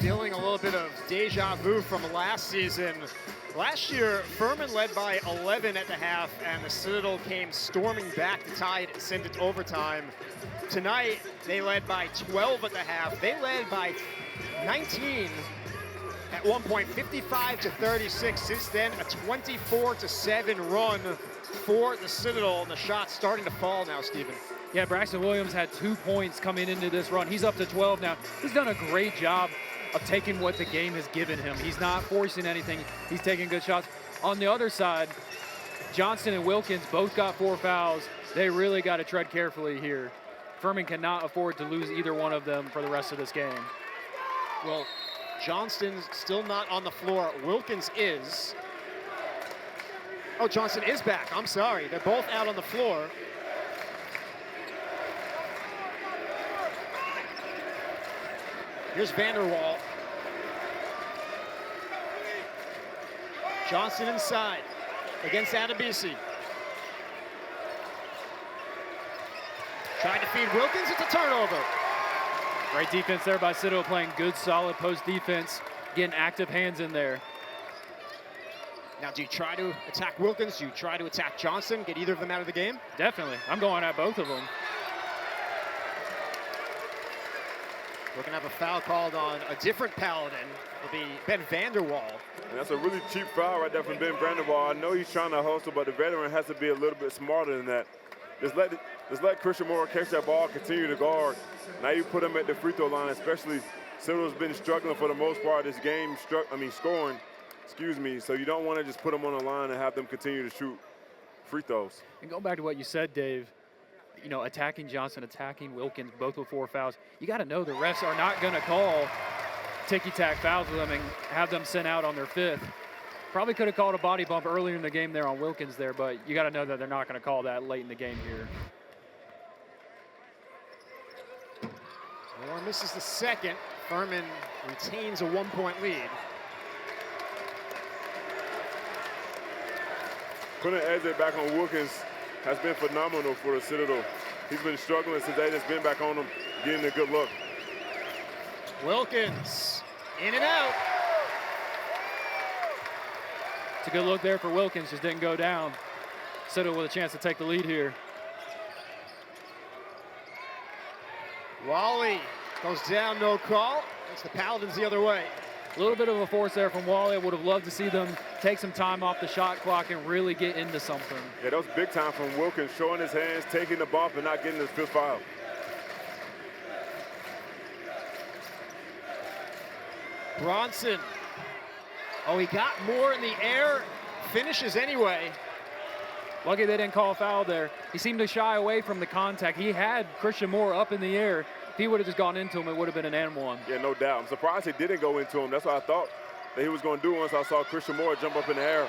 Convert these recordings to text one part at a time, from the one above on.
feeling a little bit of deja vu from last season. Last year, Furman led by 11 at the half, and the Citadel came storming back to tie it and send it to overtime. Tonight, they led by 12 at the half. They led by 19 at one point, 55-36. Since then, a 24-7 run for the Citadel, and the shots starting to fall now, Stephen. Yeah, Braxton Williams had 2 points coming into this run. He's up to 12 now. He's done a great job of taking what the game has given him. He's not forcing anything. He's taking good shots. On the other side, Johnston and Wilkins both got 4 fouls. They really got to tread carefully here. Furman cannot afford to lose either one of them for the rest of this game. Well, Johnston's still not on the floor. Wilkins is. Oh, Johnston is back. I'm sorry. They're both out on the floor. Here's Vanderwall. Johnston inside against Adebisi. Trying to feed Wilkins. It's a turnover. Great defense there by Citadel, playing good, solid post defense, getting active hands in there. Now, do you try to attack Wilkins? Do you try to attack Johnston? Get either of them out of the game? Definitely. I'm going at both of them. We're going to have a foul called on a different Paladin. It'll be Ben Vanderwall. And that's a really cheap foul right there from Ben Vanderwall. I know he's trying to hustle, but the veteran has to be a little bit smarter than that. Just let Christian Moore catch that ball, continue to guard. Now you put him at the free throw line, especially Citadel's been struggling for the most part of this game, scoring, so you don't want to just put them on the line and have them continue to shoot free throws. And going back to what you said, Dave, you know, attacking Johnson, attacking Wilkins, both with 4 fouls, you got to know the refs are not going to call ticky-tack fouls with them and have them sent out on their 5th. Probably could have called a body bump earlier in the game there on Wilkins there, but you got to know that they're not going to call that late in the game here. Moore misses the second. Furman retains a 1-point lead. Putting Eze back on Wilkins has been phenomenal for the Citadel. He's been struggling since they just been back on him, getting a good look. Wilkins, in and out. It's a good look there for Wilkins, just didn't go down. Citadel with a chance to take the lead here. Wally goes down, no call. It's the Paladins the other way. A little bit of a force there from Wally. I would have loved to see them take some time off the shot clock and really get into something. Yeah, that was big time from Wilkins, showing his hands, taking the bump, and not getting his 5th foul. Bronson. Oh, he got more in the air. Finishes anyway. Lucky they didn't call a foul there. He seemed to shy away from the contact. He had Christian Moore up in the air. If he would have just gone into him, it would have been an and one. Yeah, no doubt. I'm surprised he didn't go into him. That's what I thought that he was going to do once I saw Christian Moore jump up in the air.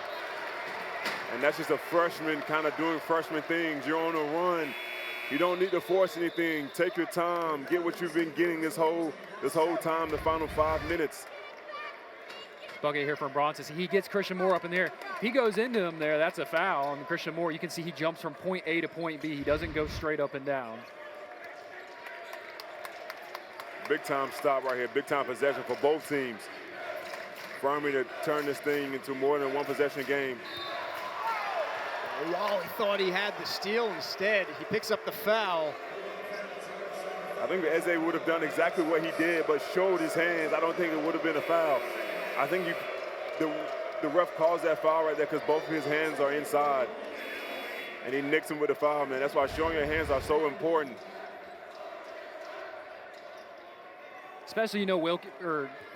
And that's just a freshman kind of doing freshman things. You're on a run. You don't need to force anything. Take your time. Get what you've been getting this whole time, the final 5 minutes. Bucket here from Bronson. He gets Christian Moore up in the air. If he goes into him there, that's a foul. And Christian Moore, you can see he jumps from point A to point B. He doesn't go straight up and down. Big time stop right here. Big time possession for both teams. Furman to turn this thing into more than one possession game. Wally thought he had the steal. Instead, he picks up the foul. I think Eze would have done exactly what he did, but showed his hands. I don't think it would have been a foul. I think the ref calls that foul right there because both of his hands are inside. And he nicks him with the foul, man. That's why showing your hands are so important. Especially, you know,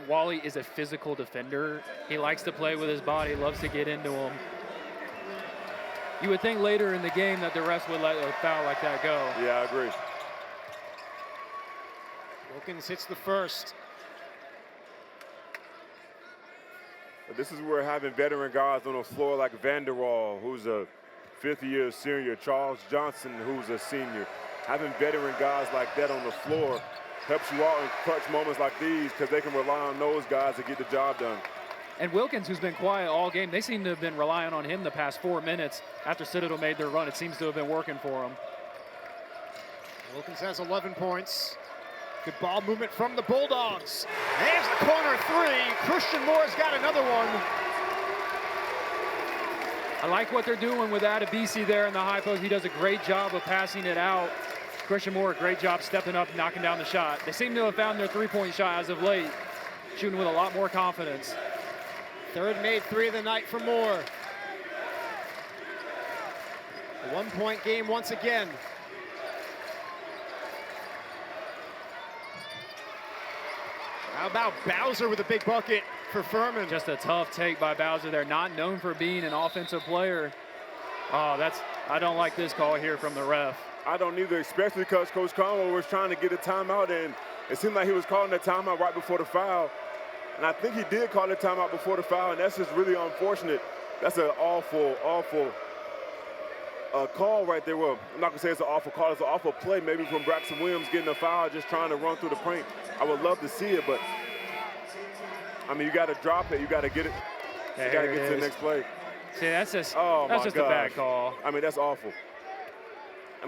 Wally is a physical defender. He likes to play with his body, loves to get into him. You would think later in the game that the refs would let a foul like that go. Yeah, I agree. Wilkins hits the first. But this is where having veteran guys on the floor like Vanderwall, who's a 5th-year senior, Charles Johnson, who's a senior. Having veteran guys like that on the floor helps you out in clutch moments like these because they can rely on those guys to get the job done. And Wilkins, who's been quiet all game, they seem to have been relying on him the past 4 minutes after Citadel made their run. It seems to have been working for him. Wilkins has 11 points. Good ball movement from the Bulldogs. There's the corner three. Christian Moore's got another one. I like what they're doing with Adebisi there in the high post. He does a great job of passing it out. Christian Moore, a great job stepping up, knocking down the shot. They seem to have found their three-point shot as of late, shooting with a lot more confidence. Third made three of the night for Moore. A one-point game once again. How about Bowser with a big bucket for Furman? Just a tough take by Bowser there, not known for being an offensive player. Oh, I don't like this call here from the ref. I don't either, especially because Coach Conway was trying to get a timeout, and it seemed like he was calling the timeout right before the foul. And I think he did call the timeout before the foul, and that's just really unfortunate. That's an awful call right there. Well, I'm not going to say it's an awful call. It's an awful play maybe from Braxton Williams getting a foul, just trying to run through the paint. I would love to see it, but, I mean, you got to drop it. You got to get it. You got to get to the next play. See, that's just a bad call. I mean, that's awful.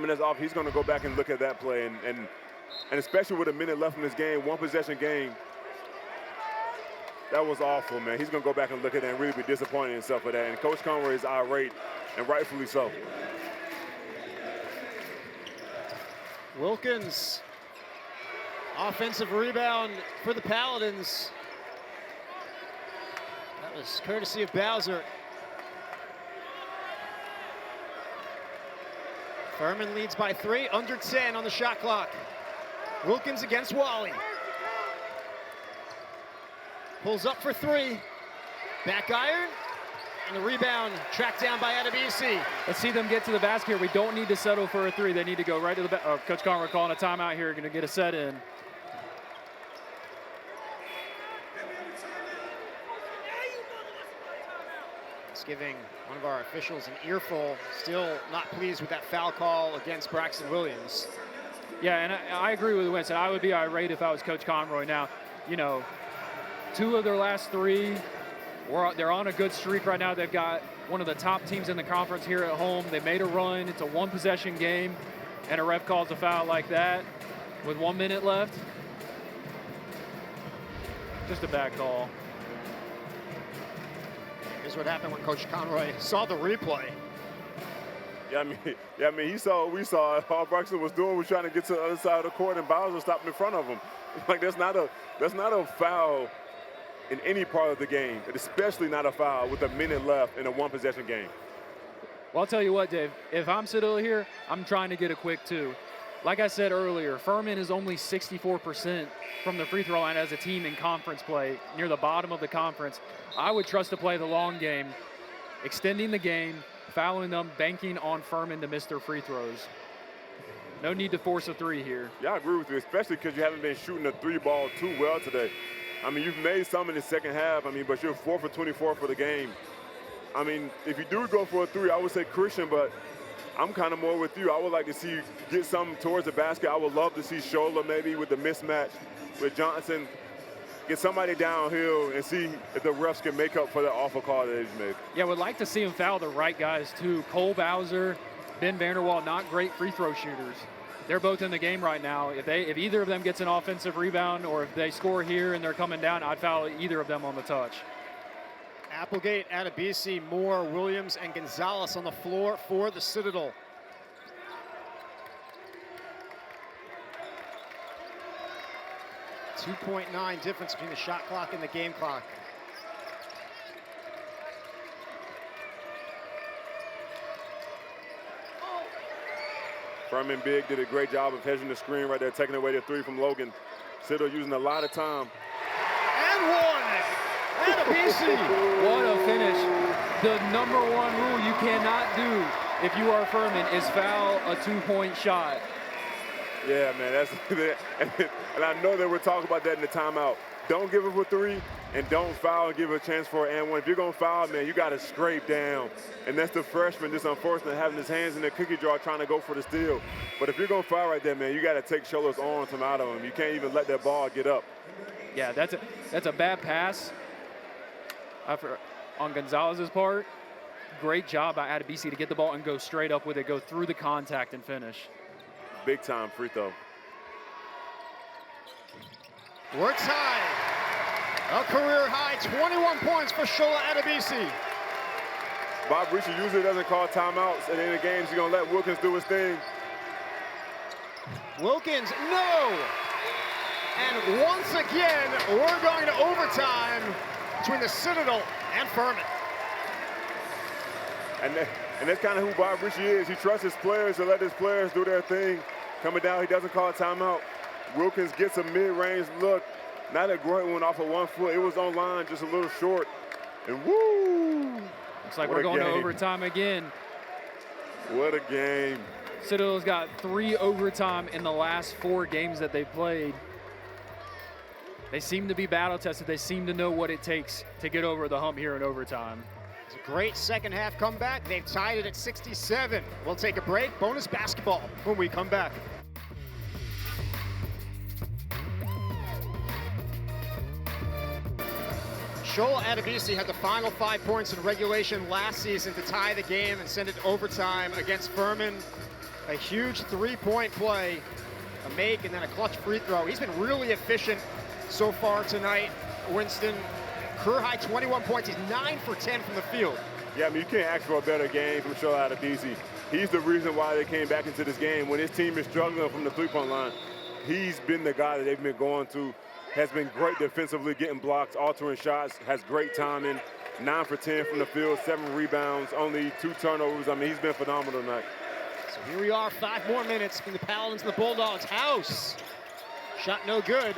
That's awful. He's going to go back and look at that play, and especially with a minute left in this game, one possession game, that was awful, man. He's going to go back and look at that and really be disappointed in himself for that. And Coach Conway is irate, and rightfully so. Wilkins, offensive rebound for the Paladins. That was courtesy of Bowser. Furman leads by 3, under 10 on the shot clock. Wilkins against Wally. Pulls up for 3. Back iron. And the rebound tracked down by Adebisi. Let's see them get to the basket here. We don't need to settle for a 3. They need to go right to the basket. Coach Conway calling a timeout here, going to get a set in. It's giving one of our officials an earful. Still not pleased with that foul call against Braxton Williams. Yeah, and I agree with Winston. I would be irate if I was Coach Conroy. Now, 2 of their last 3, they're on a good streak right now. They've got one of the top teams in the conference here at home. They made a run. It's a one-possession game, and a ref calls a foul like that with 1 minute left. Just a bad call. Here's what happened when Coach Conroy saw the replay. I mean, he saw what we saw. All Braxton was doing was trying to get to the other side of the court, and Bowser stopped in front of him. Like, that's not a foul in any part of the game, and especially not a foul with a minute left in a one-possession game. Well, I'll tell you what, Dave. If I'm Citadel here, I'm trying to get a quick 2. Like I said earlier, Furman is only 64% from the free throw line as a team in conference play, near the bottom of the conference. I would trust to play the long game, extending the game, fouling them, banking on Furman to miss their free throws. No need to force a 3 here. Yeah, I agree with you, especially because you haven't been shooting the 3 ball too well today. I mean, you've made some in the second half, but you're 4 for 24 for the game. I mean, if you do go for a 3, I would say Christian, but I'm kind of more with you. I would like to see you get something towards the basket. I would love to see Shola maybe with the mismatch with Johnson. Get somebody downhill and see if the refs can make up for that awful call that they made. Yeah, would like to see him foul the right guys too. Cole Bowser, Ben Vanderwall, not great free throw shooters. They're both in the game right now. If either of them gets an offensive rebound or if they score here and they're coming down, I'd foul either of them on the touch. Applegate, Adebisi, Moore, Williams, and Gonzalez on the floor for the Citadel. .9 difference between the shot clock and the game clock. Furman Big did a great job of hedging the screen right there, taking away the 3 from Logan. Citadel using a lot of time. And one! Adebisi! What a finish. The number 1 rule you cannot do if you are Furman is foul a 2-point shot. Yeah, man, that's and I know that we're talking about that in the timeout. Don't give up a 3 and don't foul and give a chance for an and 1. If you're going to foul, man, you got to scrape down. And that's the freshman, just unfortunate, having his hands in the cookie jar trying to go for the steal. But if you're going to foul right there, man, you got to take Shola's arms from out of him. You can't even let that ball get up. Yeah, that's a bad pass on Gonzalez's part. Great job by Adebisi to get the ball and go straight up with it, go through the contact and finish. Big time free throw. We're tied. A career high 21 points for Shola Adebisi. Bob Richard usually doesn't call timeouts at the end of games. He's going to let Wilkins do his thing. Wilkins, no! And once again, we're going to overtime between the Citadel and Furman. And that's kind of who Bob Richard is. He trusts his players to let his players do their thing. Coming down, he doesn't call a timeout. Wilkins gets a mid-range look. Not a great one off of 1 foot. It was on line, just a little short. And woo! Looks like we're going to overtime again. What a game. Citadel's got 3 overtime in the last 4 games that they've played. They seem to be battle-tested. They seem to know what it takes to get over the hump here in overtime. It's a great second half comeback. They've tied it at 67. We'll take a break. Bonus basketball when we come back. Shola Adebisi had the final 5 points in regulation last season to tie the game and send it to overtime against Furman. A huge 3-point play, a make, and then a clutch free throw. He's been really efficient so far tonight. Winston, career high 21 points. He's 9 for 10 from the field. Yeah, I mean, you can't ask for a better game from Shola Adebisi. He's the reason why they came back into this game. When his team is struggling from the three-point line, he's been the guy that they've been going to. Has been great defensively, getting blocks, altering shots, has great timing. 9 for 10 from the field, 7 rebounds, only 2 turnovers. I mean, he's been phenomenal tonight. So here we are, 5 more minutes from the Paladins and the Bulldogs. House, shot no good.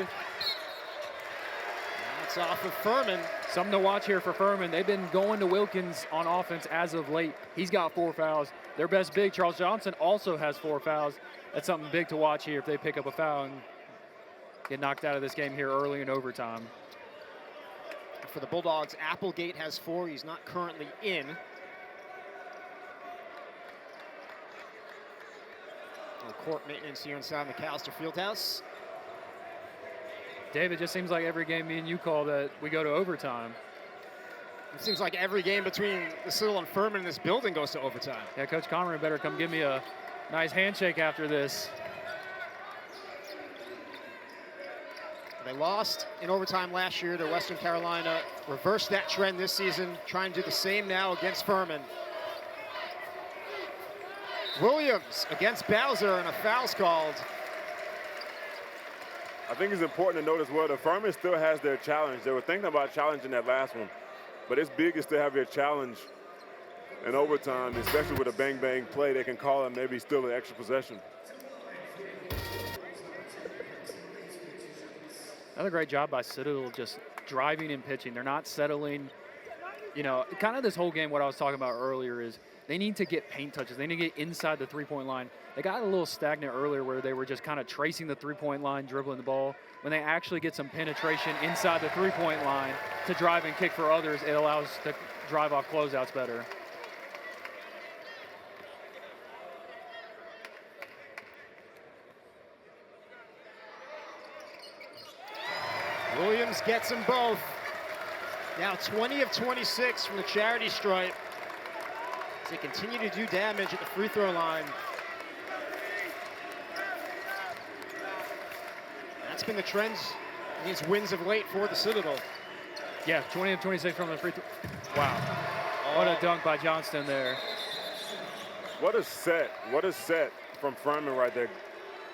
That's off of Furman. Something to watch here for Furman. They've been going to Wilkins on offense as of late. He's got 4 fouls. Their best big, Charles Johnson, also has 4 fouls. That's something big to watch here if they pick up a foul and get knocked out of this game here early in overtime. For the Bulldogs, Applegate has 4. He's not currently in. Court maintenance here inside McAllister Fieldhouse. David, just seems like every game me and you call that we go to overtime. It seems like every game between the Citadel and Furman in this building goes to overtime. Yeah, Coach Connery better come give me a nice handshake after this. They lost in overtime last year to Western Carolina, reversed that trend this season, trying to do the same now against Furman. Williams against Bowser, and a foul's called. I think it's important to note as well that Furman still has their challenge. They were thinking about challenging that last one, but it's big to still have your challenge in overtime, especially with a bang-bang play. They can call it maybe still an extra possession. Another great job by Citadel, just driving and pitching. They're not settling. You know, kind of this whole game, what I was talking about earlier is they need to get paint touches. They need to get inside the three-point line. They got a little stagnant earlier where they were just kind of tracing the three-point line, dribbling the ball. When they actually get some penetration inside the three-point line to drive and kick for others, it allows to drive off closeouts better. Williams gets them both. Now 20 of 26 from the charity stripe as they continue to do damage at the free throw line. That's been the trend in these wins of late for the Citadel. Yeah, 20 of 26 from the free throw. Wow. What a dunk by Johnston there. What a set from Furman right there.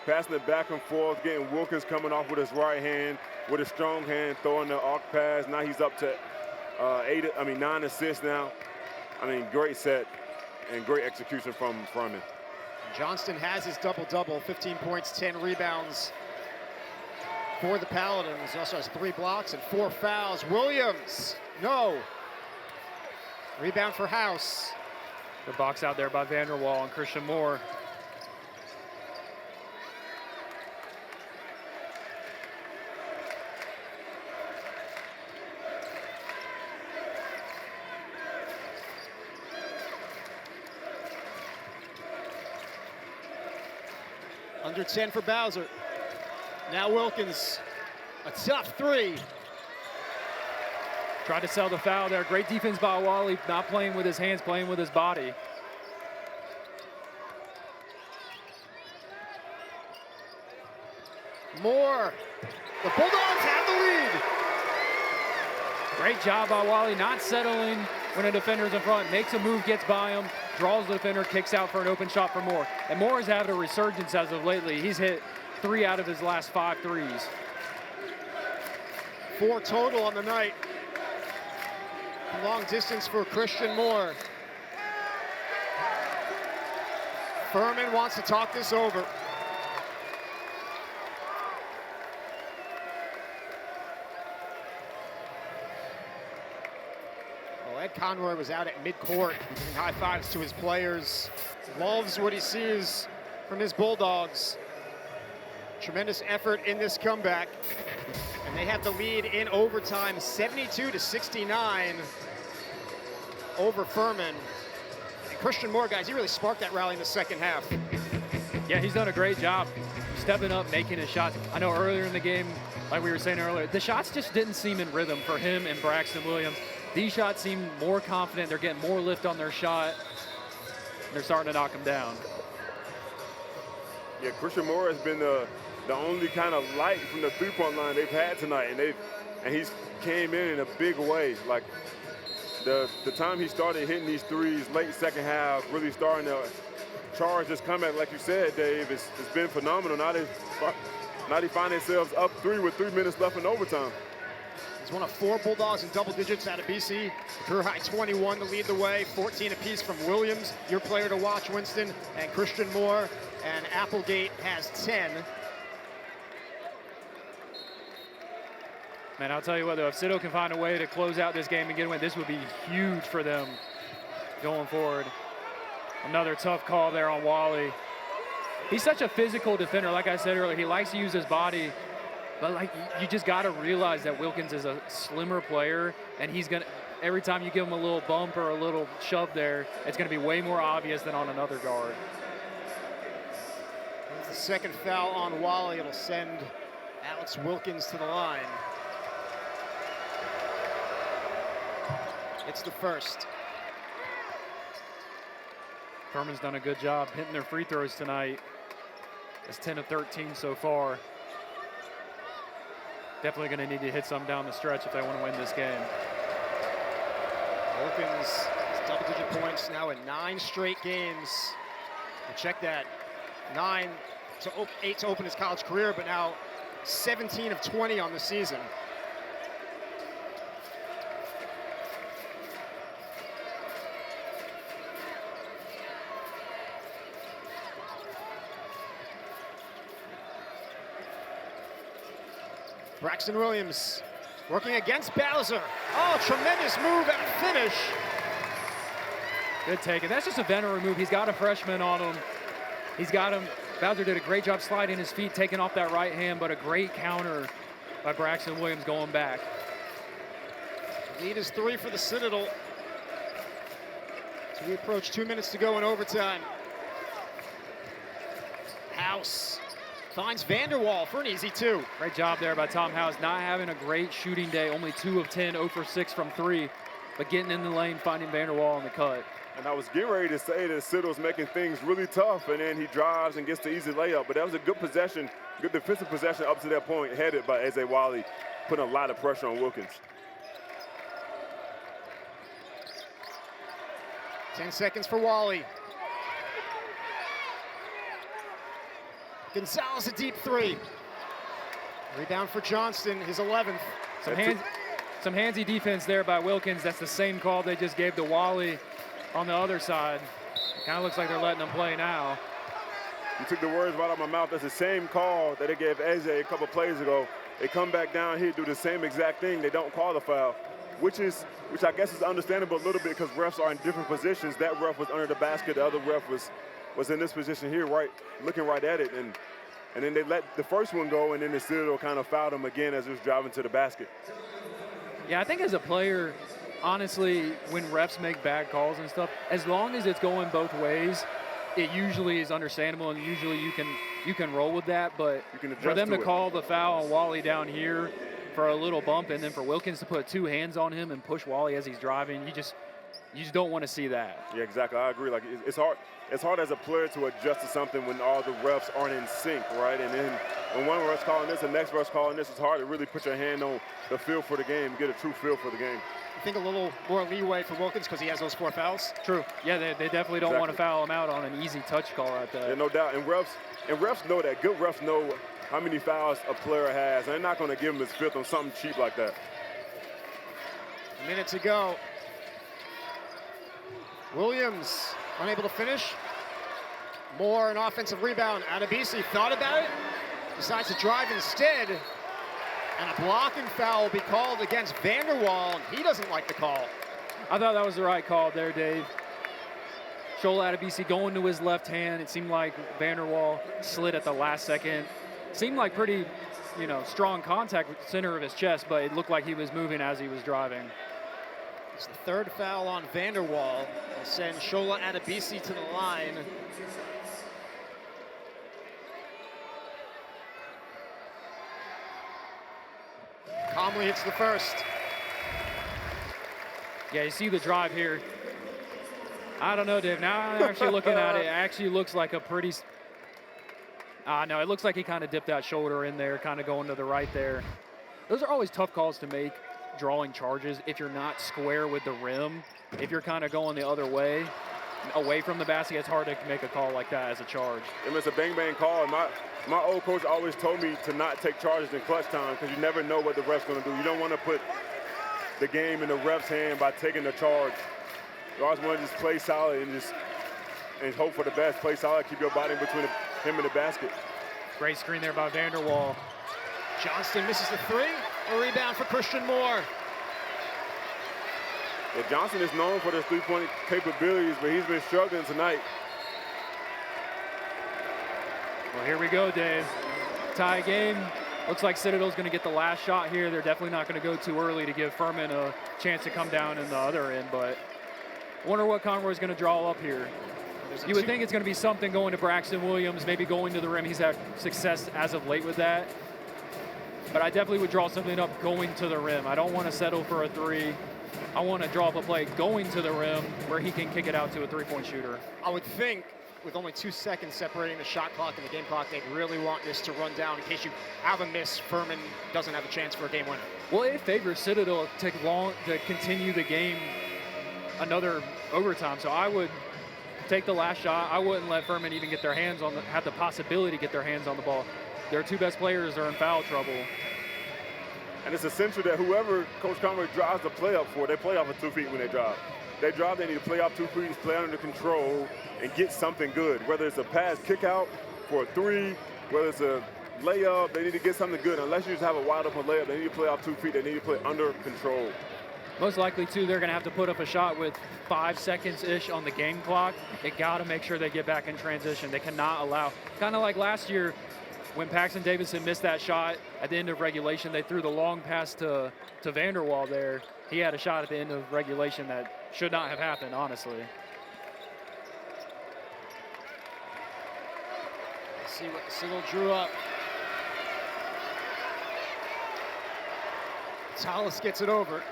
Passing it back and forth, getting Wilkins coming off with his right hand, with his strong hand, throwing the arc pass. Now he's up to 9 assists now. I mean, great set and great execution from Furman. Johnston has his double-double, 15 points, 10 rebounds for the Paladins. He also has 3 blocks and 4 fouls. Williams, no. Rebound for House. The box out there by Vanderwall and Christian Moore. Under 10 for Bowser. Now Wilkins, a tough 3. Tried to sell the foul there. Great defense by Wally, not playing with his hands, playing with his body. Moore. The Bulldogs Great job by Wally, not settling when a defender's in front, makes a move, gets by him, draws the defender, kicks out for an open shot for Moore. And Moore has had a resurgence as of lately. He's hit 3 out of his last 5 threes. 4 total on the night. Long distance for Christian Moore. Furman wants to talk this over. Well, Ed Conroy was out at midcourt giving high fives to his players. Loves what he sees from his Bulldogs. Tremendous effort in this comeback. And they have the lead in overtime, 72-69 over Furman. And Christian Moore, guys, he really sparked that rally in the second half. Yeah, he's done a great job stepping up, making his shots. I know earlier in the game, like we were saying earlier, the shots just didn't seem in rhythm for him and Braxton Williams. These shots seem more confident. They're getting more lift on their shot. They're starting to knock them down. Yeah, Christian Moore has been the only kind of light from the three-point line they've had tonight, and he's came in a big way. Like the time he started hitting these threes late second half, really starting to charge this comeback, like you said, Dave, it's been phenomenal. Now they find themselves up 3 with 3 minutes left in overtime. He's one of 4 Bulldogs in double digits out of BC. Career high 21 to lead the way, 14 apiece from Williams, your player to watch, Winston, and Christian Moore, and Applegate has 10. Man, I'll tell you what, though, if Citto can find a way to close out this game and get a win, this would be huge for them going forward. Another tough call there on Wally. He's such a physical defender. Like I said earlier, he likes to use his body. But, like, you just got to realize that Wilkins is a slimmer player, and he's going to – every time you give him a little bump or a little shove there, it's going to be way more obvious than on another guard. That's the second foul on Wally. It'll send Alex Wilkins to the line. It's the first. Furman's done a good job hitting their free throws tonight. It's 10 of 13 so far. Definitely going to need to hit some down the stretch if they want to win this game. Wilkins has double-digit points now in 9 straight games. And check that, 8 to open his college career, but now 17 of 20 on the season. Braxton Williams working against Bowser. Oh, tremendous move and a finish. Good take. And that's just a veteran move. He's got a freshman on him. He's got him. Bowser did a great job sliding his feet, taking off that right hand, but a great counter by Braxton Williams going back. Lead is 3 for the Citadel. So we approach 2 minutes to go in overtime. House finds Vanderwall for an easy 2. Great job there by Tom House. Not having a great shooting day, only 2 of 10, 0 for 6 from 3, but getting in the lane, finding Vanderwall on the cut. And I was getting ready to say that Citto's making things really tough, and then he drives and gets the easy layup. But that was a good possession, good defensive possession up to that point, headed by A.J. Wiley, putting a lot of pressure on Wilkins. 10 seconds for Wally. Gonzalez a deep 3. Rebound for Johnston, his 11th. Some handsy defense there by Wilkins. That's the same call they just gave to Wally on the other side. Kind of looks like they're letting them play now. You took the words right out of my mouth. That's the same call that they gave AJ a couple plays ago. They come back down here, do the same exact thing. They don't call the foul, which I guess is understandable a little bit because refs are in different positions. That ref was under the basket. The other ref was in this position here, right, looking right at it. And then they let the first one go, and then the Citadel kind of fouled him again as he was driving to the basket. Yeah, I think as a player, honestly, when refs make bad calls and stuff, as long as it's going both ways, it usually is understandable, and usually you can roll with that. But for them to call the foul on Wally down here for a little bump, and then for Wilkins to put 2 hands on him and push Wally as he's driving, You just don't want to see that. Yeah, exactly. I agree. Like it's hard. It's hard as a player to adjust to something when all the refs aren't in sync, right? And then when one ref's calling this, the next ref's calling this, it's hard to really put your hand on the feel for the game, get a true feel for the game. I think a little more leeway for Wilkins because he has those 4 fouls. True. Yeah, they definitely don't want to foul him out on an easy touch call like that. Yeah, no doubt. And refs know that. Good refs know how many fouls a player has, and they're not going to give him his fifth on something cheap like that. A minute to go. Williams unable to finish. Moore, an offensive rebound. Adebisi thought about it, decides to drive instead, and a blocking foul will be called against Vanderwall, and he doesn't like the call. I thought that was the right call there, Dave. Shola Adebisi going to his left hand. It seemed like Vanderwall slid at the last second. Seemed like pretty, strong contact with the center of his chest, but it looked like he was moving as he was driving. It's the 3rd foul on Vanderwall. Will send Shola Adebisi to the line. Comley hits the first. Yeah, you see the drive here. I don't know, Dave. Now I'm actually looking at it. It actually looks like a pretty... no, it looks like he kind of dipped that shoulder in there, kind of going to the right there. Those are always tough calls to make, drawing charges, if you're not square with the rim. If you're kind of going the other way, away from the basket, it's hard to make a call like that as a charge. It's a bang-bang call. And my old coach always told me to not take charges in clutch time because you never know what the ref's going to do. You don't want to put the game in the ref's hand by taking the charge. You always want to just play solid and hope for the best. Play solid, keep your body in between him and the basket. Great screen there by Vanderwall. Johnston misses the 3. A rebound for Christian Moore. Yeah, Johnson is known for his three-point capabilities, but he's been struggling tonight. Well, here we go, Dave. Tie game. Looks like Citadel's going to get the last shot here. They're definitely not going to go too early to give Furman a chance to come down in the other end, but I wonder what Conroy's going to draw up here. You would think it's going to be something going to Braxton Williams, maybe going to the rim. He's had success as of late with that. But I definitely would draw something up going to the rim. I don't want to settle for a 3. I want to draw up a play going to the rim where he can kick it out to a 3-point shooter. I would think with only 2 seconds separating the shot clock and the game clock, they'd really want this to run down in case you have a miss. Furman doesn't have a chance for a game winner. Well, it favors Citadel to take long to continue the game another overtime. So I would take the last shot. I wouldn't let Furman even get their hands on have the possibility to get their hands on the ball. Their 2 best players are in foul trouble. And it's essential that whoever Coach Conroy drives the play up for, they play off of 2 feet when they drive. They drive, they need to play off 2 feet, play under control, and get something good. Whether it's a pass kick out for a 3, whether it's a layup, they need to get something good. Unless you just have a wide open layup, they need to play off 2 feet, they need to play under control. Most likely, too, they're going to have to put up a shot with 5 seconds-ish on the game clock. They got to make sure they get back in transition. They cannot allow, kind of like last year, when Paxton Davidson missed that shot at the end of regulation, they threw the long pass to Vanderwall there. He had a shot at the end of regulation that should not have happened, honestly. Let's see what the Citadel drew up. Tallis gets it over.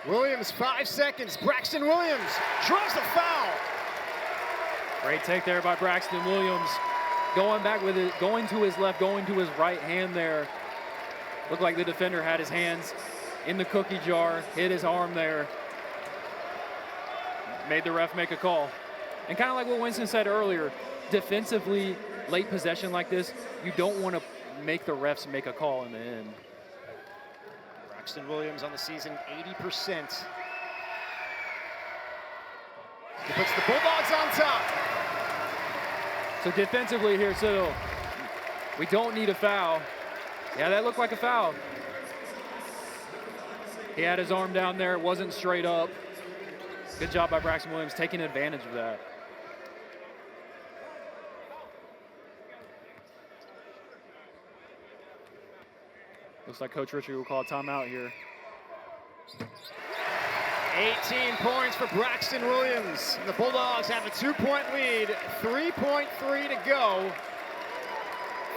Williams, 5 seconds. Braxton Williams draws the foul. Great take there by Braxton Williams. Going back with it, going to his left, going to his right hand there. Looked like the defender had his hands in the cookie jar, hit his arm there. Made the ref make a call. And kind of like what Winston said earlier, defensively, late possession like this, you don't want to make the refs make a call in the end. Braxton Williams on the season, 80%. He puts the Bulldogs on top. So defensively here, Citadel, we don't need a foul. Yeah, that looked like a foul. He had his arm down there. It wasn't straight up. Good job by Braxton Williams taking advantage of that. Looks like Coach Richard will call a timeout here. 18 points for Braxton Williams. The Bulldogs have a 2-point lead, 3.3 to go.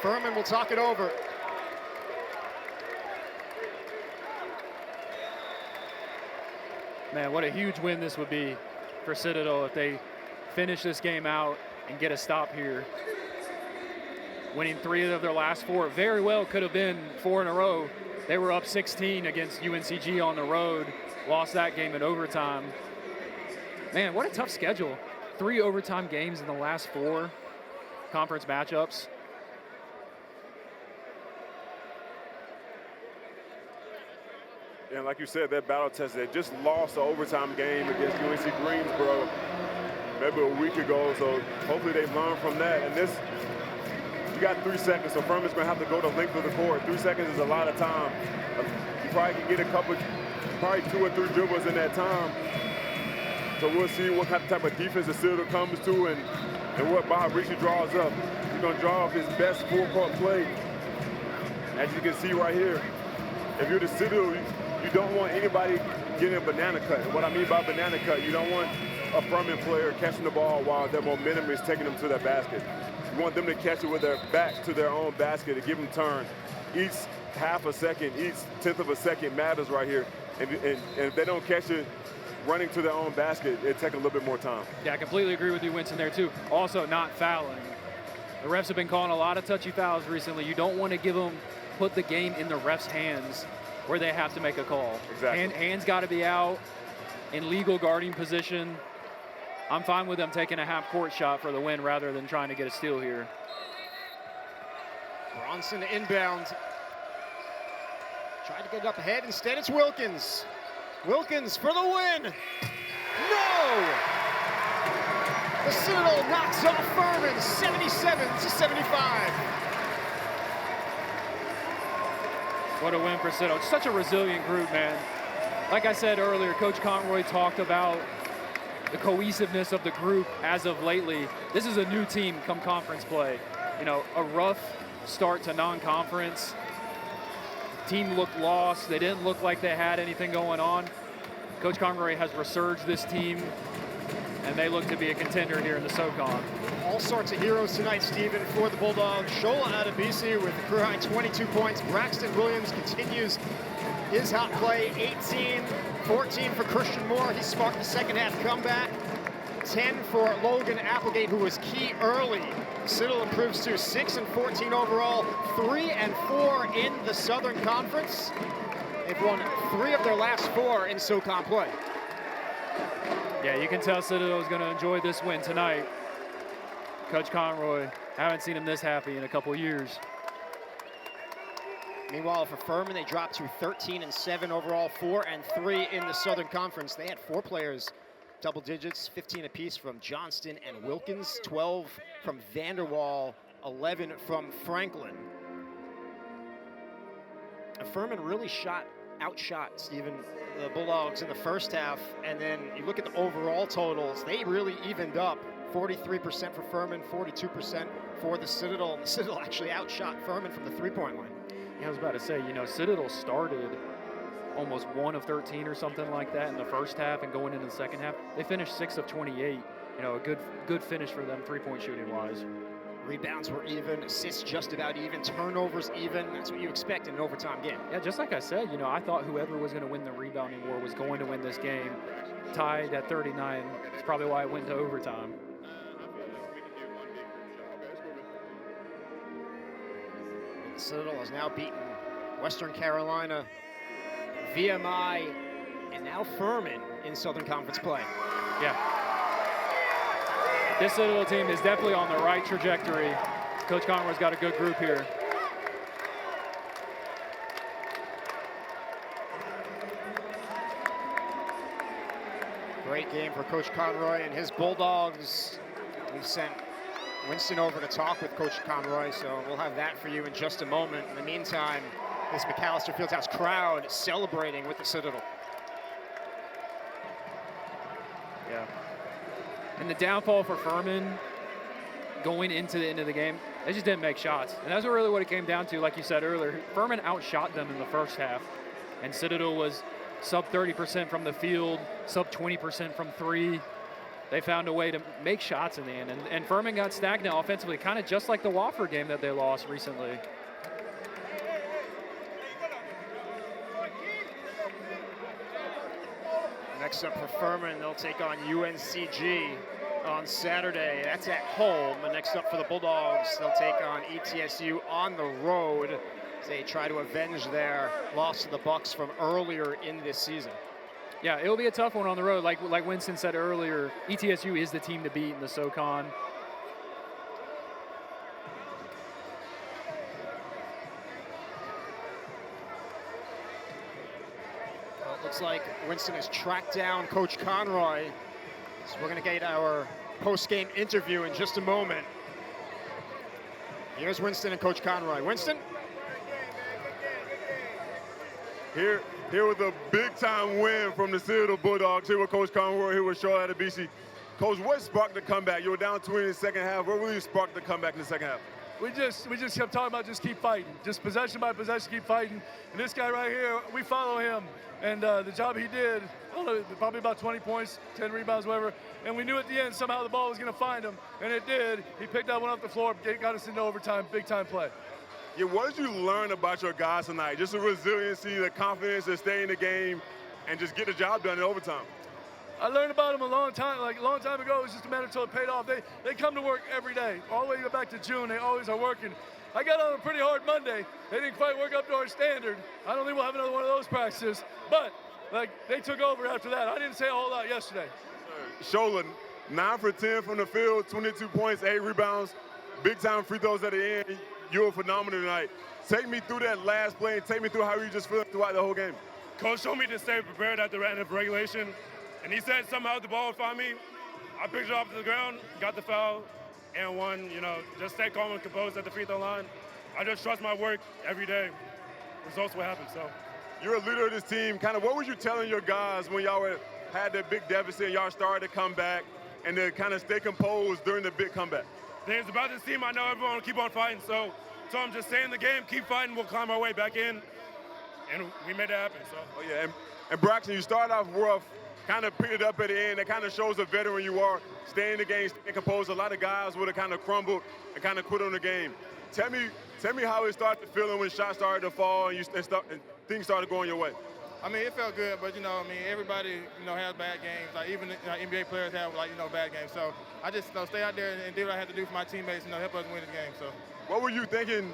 Furman will talk it over. Man, what a huge win this would be for Citadel if they finish this game out and get a stop here. Winning 3 of their last 4, very well could have been 4 in a row. They were up 16 against UNCG on the road, lost that game in overtime. Man, what a tough schedule. 3 overtime games in the last 4 conference matchups. And like you said, they're battle tested. They just lost the overtime game against UNC Greensboro maybe a week ago, so hopefully they learn from that. And this, you got 3 seconds, so Furman's going to have to go the length of the court. 3 seconds is a lot of time. You probably can get a couple, probably 2 or 3 dribbles in that time. So we'll see what type of defense the Citadel comes to and what Bob Ricci draws up. He's going to draw up his best full-court play. As you can see right here, if you're the Citadel, you don't want anybody getting a banana cut. And what I mean by banana cut, you don't want a Furman player catching the ball while their momentum is taking them to their basket. You want them to catch it with their back to their own basket and give them turn. Each half a second, each 1/10 of a second matters right here. And if they don't catch it running to their own basket, it'll take a little bit more time. Yeah, I completely agree with you, Winston, there too. Also, not fouling. The refs have been calling a lot of touchy fouls recently. You don't want to put the game in the refs' hands where they have to make a call. Exactly. Hands got to be out in legal guarding position. I'm fine with them taking a half-court shot for the win rather than trying to get a steal here. Bronson inbound. Tried to get it up ahead. Instead, it's Wilkins. Wilkins for the win. No! The Citadel knocks off Furman 77-75. What a win for Citadel. It's such a resilient group, man. Like I said earlier, Coach Conroy talked about the cohesiveness of the group as of lately. This is a new team come conference play. You know, a rough start to non-conference. Team looked lost. They didn't look like they had anything going on. Coach Conroy has resurged this team, and they look to be a contender here in the SoCon. All sorts of heroes tonight, Stephen, for the Bulldogs. Shola Adebisi with a career-high 22 points. Braxton Williams continues his hot play, 18, 14 for Christian Moore. He sparked the second-half comeback. 10 for Logan Applegate, who was key early. Citadel improves to 6 and 14 overall, 3 and 4 in the Southern Conference. They've won 3 of their last 4 in SoCon play. Yeah, you can tell Citadel is going to enjoy this win tonight. Coach Conroy, haven't seen him this happy in a couple years. Meanwhile, for Furman, they dropped to 13 and 7 overall, 4 and 3 in the Southern Conference. They had 4 players double digits, 15 apiece from Johnston and Wilkins, 12 from Vanderwall, 11 from Franklin. And Furman really outshot, Stephen, the Bulldogs in the first half, and then you look at the overall totals, they really evened up. 43% for Furman, 42% for the Citadel, and the Citadel actually outshot Furman from the three-point line. Yeah, I was about to say, you know, Citadel started almost 1 of 13 or something like that in the first half, and going into the second half, they finished 6 of 28. You know, a good finish for them three-point shooting-wise. Rebounds were even, assists just about even, turnovers even. That's what you expect in an overtime game. Yeah, just like I said, you know, I thought whoever was going to win the rebounding war was going to win this game. Tied at 39. That's probably why it went to overtime. Citadel has now beaten Western Carolina, VMI, and now Furman in Southern Conference play. Yeah. This Citadel team is definitely on the right trajectory. Coach Conroy's got a good group here. Great game for Coach Conroy and his Bulldogs. We sent Winston over to talk with Coach Conroy, so we'll have that for you in just a moment. In the meantime, this McAllister Fieldhouse crowd celebrating with the Citadel. Yeah. And the downfall for Furman going into the end of the game, they just didn't make shots. And that's really what it came down to, like you said earlier. Furman outshot them in the first half, and Citadel was sub 30% from the field, sub 20% from 3. they found a way to make shots in the end. And Furman got stagnant offensively, kind of just like the Wofford game that they lost recently. Next up for Furman, they'll take on UNCG on Saturday. That's at home. And next up for the Bulldogs, they'll take on ETSU on the road as they try to avenge their loss to the Bucks from earlier in this season. Yeah, it'll be a tough one on the road. Like Winston said earlier, ETSU is the team to beat in the SoCon. Well, it looks like Winston has tracked down Coach Conroy. So we're going to get our post-game interview in just a moment. Here's Winston and Coach Conroy. Winston? Here with a big-time win from the Citadel Bulldogs. Here with Coach Conroy, here with Charlotte Adebisi. Coach, what sparked the comeback? You were down 20 in the second half. What really sparked the comeback in the second half? We just kept talking about just keep fighting. Just possession by possession, keep fighting. And this guy right here, we follow him. And the job he did, I don't know, probably about 20 points, 10 rebounds, whatever. And we knew at the end somehow the ball was going to find him. And it did. He picked that one off the floor, got us into overtime, big-time play. Yeah, what did you learn about your guys tonight? Just the resiliency, the confidence to stay in the game and just get the job done in overtime. I learned about them a long time ago. It was just a matter until it paid off. They come to work every day. All the way back to June, they always are working. I got on them pretty hard Monday. They didn't quite work up to our standard. I don't think we'll have another one of those practices. But, they took over after that. I didn't say a whole lot yesterday. Shola, 9 for 10 from the field, 22 points, 8 rebounds, big-time free throws at the end. You were phenomenal tonight. Take me through that last play and take me through how you just feel throughout the whole game. Coach told me to stay prepared at the end of regulation, and he said somehow the ball would find me. I picked it off the ground, got the foul, and won. Just stay calm and composed at the free throw line. I just trust my work every day. Results will happen, so. You're a leader of this team. Kind of what were you telling your guys when y'all had that big deficit and y'all started to come back and to kind of stay composed during the big comeback? Things about this team, I know everyone will keep on fighting, so I'm just stay in the game, keep fighting, we'll climb our way back in, and we made it happen, so. Oh, yeah, and Braxton, you started off rough, kind of picked it up at the end. That kind of shows the veteran you are, staying in the game, staying composed. A lot of guys would have kind of crumbled and kind of quit on the game. Tell me how it started feeling when shots started to fall and things started going your way. I mean, it felt good, but, everybody, has bad games. Like, even NBA players have, bad games. So I just stay out there and do what I have to do for my teammates, help us win this game. So. What were you thinking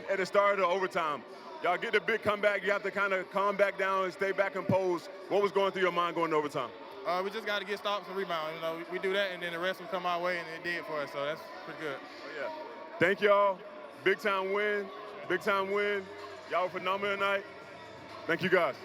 at the start of the overtime? Y'all get the big comeback. You have to kind of calm back down and stay back composed. What was going through your mind going to overtime? We just got to get stops and rebounds. We do that, and then the rest will come our way, and it did for us. So that's pretty good. Oh, yeah. Thank y'all. Big time win. Big time win. Y'all were phenomenal tonight. Thank you, guys.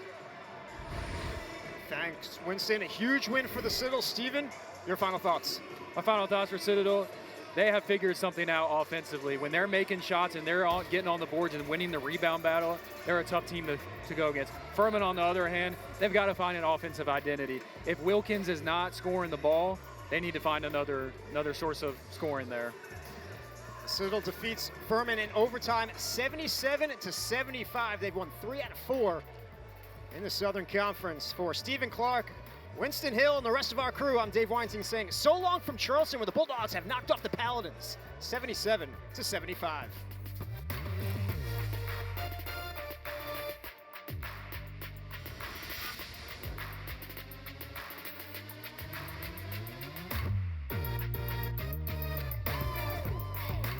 Thanks, Winston. A huge win for the Citadel. Steven, your final thoughts? My final thoughts for Citadel, they have figured something out offensively. When they're making shots and they're getting on the boards and winning the rebound battle, they're a tough team to go against. Furman, on the other hand, they've got to find an offensive identity. If Wilkins is not scoring the ball, they need to find another source of scoring there. Citadel defeats Furman in overtime, 77-75. They've won 3 out of 4 in the Southern Conference. For Stephen Clark, Winston Hill, and the rest of our crew, I'm Dave Weinstein saying so long from Charleston, where the Bulldogs have knocked off the Paladins, 77-75.